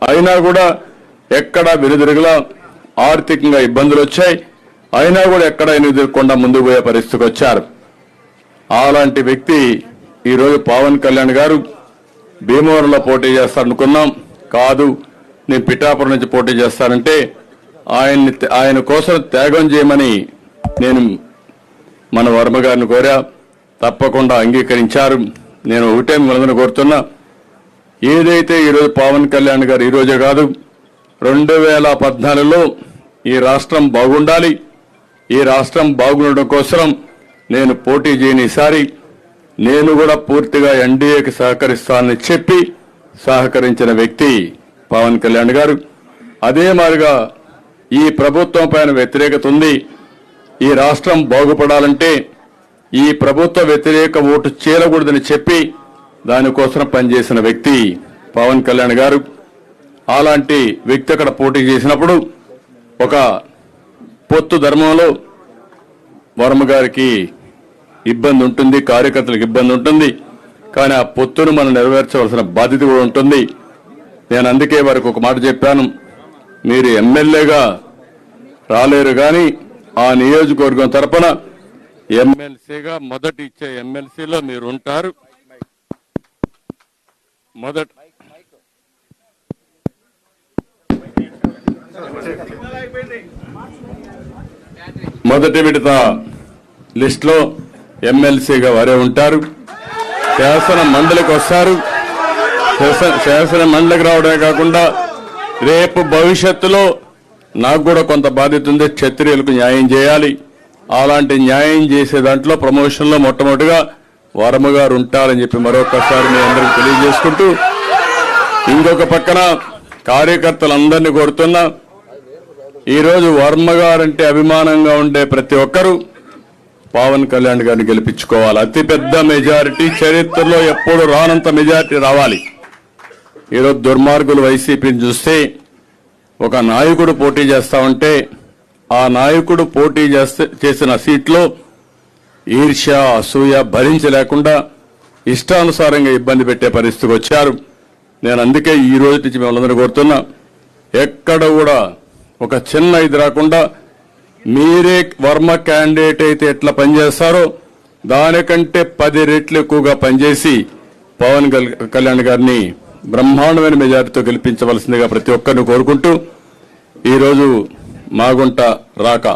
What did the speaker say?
అయినా కూడా ఎక్కడ వెనుదిరుగులా ఆర్థికంగా ఇబ్బందులు వచ్చాయి. అయినా కూడా ఎక్కడ ఎదుర్కొండా ముందుకు పోయే పరిస్థితికి వచ్చారు. అలాంటి వ్యక్తి ఈరోజు పవన్ కళ్యాణ్ గారు భీమవరంలో పోటీ చేస్తారనుకున్నాం. కాదు, నేను పిఠాపురం నుంచి పోటీ చేస్తానంటే ఆయన కోసం త్యాగం చేయమని నేను మన వర్మ గారిని కోరా. తప్పకుండా అంగీకరించారు. నేను ఒకటే మిమ్మల్ని కోరుతున్నా, ఏదైతే ఈరోజు పవన్ కళ్యాణ్ గారు ఈరోజే కాదు 2014లో ఈ రాష్ట్రం బాగుండాలి, ఈ రాష్ట్రం బాగుండడం కోసం నేను పోటీ చేయని ఈసారి నేను కూడా పూర్తిగా ఎన్డీఏకి సహకరిస్తానని చెప్పి సహకరించిన వ్యక్తి పవన్ కళ్యాణ్ గారు. అదే మాదిరిగా ఈ ప్రభుత్వం పైన వ్యతిరేకత ఉంది. ఈ రాష్ట్రం బాగుపడాలంటే ఈ ప్రభుత్వ వ్యతిరేక ఓటు చేయకూడదని చెప్పి దానికోసం పనిచేసిన వ్యక్తి పవన్ కళ్యాణ్ గారు. అలాంటి వ్యక్తి అక్కడ పోటీ చేసినప్పుడు ఒక పొత్తు ధర్మంలో వర్మ గారికి ఇబ్బంది ఉంటుంది, కార్యకర్తలకు ఇబ్బంది ఉంటుంది. కానీ ఆ పొత్తును మనం నెరవేర్చవలసిన బాధ్యత కూడా ఉంటుంది. నేను అందుకే వారికి ఒక మాట చెప్పాను, మీరు ఎమ్మెల్యేగా రాలేరు కానీ ఆ నియోజకవర్గం తరపున ఎమ్మెల్సీగా మొదటి ఇచ్చే ఎమ్మెల్సీలో మీరు ఉంటారు. మొదటి విడత లిస్ట్ లో ఎమ్మెల్సీగా వారే ఉంటారు. శాసన మండలికి వస్తారు. శాసన మండలికి రావడమే కాకుండా రేపు భవిష్యత్తులో నాకు కూడా కొంత బాధ్యత ఉంది, క్షత్రియులకు న్యాయం చేయాలి. అలాంటి న్యాయం చేసే దాంట్లో ప్రమోషన్లో మొట్టమొదటిగా వర్మ గారు ఉంటారని చెప్పి మరొకసారి మీ అందరికీ తెలియజేసుకుంటూ, ఇంకొక పక్కన కార్యకర్తలందరినీ కోరుతున్నా, ఈరోజు వర్మ గారంటే అభిమానంగా ఉండే ప్రతి ఒక్కరూ పవన్ కళ్యాణ్ గారిని గెలిపించుకోవాలి. అతిపెద్ద మెజారిటీ, చరిత్రలో ఎప్పుడు రానంత మెజారిటీ రావాలి. ఈరోజు దుర్మార్గులు వైసీపీని చూస్తే ఒక నాయకుడు పోటీ చేస్తా ఉంటే ఆ నాయకుడు పోటీ చేసిన సీట్లో ఈర్ష్య, అసూయ భరించలేకుండా ఇష్టానుసారంగా ఇబ్బంది పెట్టే పరిస్థితికి వచ్చారు. నేను అందుకే ఈ రోజు నుంచి మిమ్మల్ని కోరుతున్నా, ఎక్కడ కూడా ఒక చిన్న ఇది రాకుండా మీరే వర్మ క్యాండిడేట్ అయితే ఎట్లా పనిచేస్తారో దానికంటే 10 రెట్లు ఎక్కువగా పనిచేసి పవన్ కళ్యాణ్ గారిని బ్రహ్మాండమైన మెజారిటీతో గెలిపించవలసిందిగా ప్రతి ఒక్కరిని కోరుకుంటూ, ఈరోజు మాగుంట రాక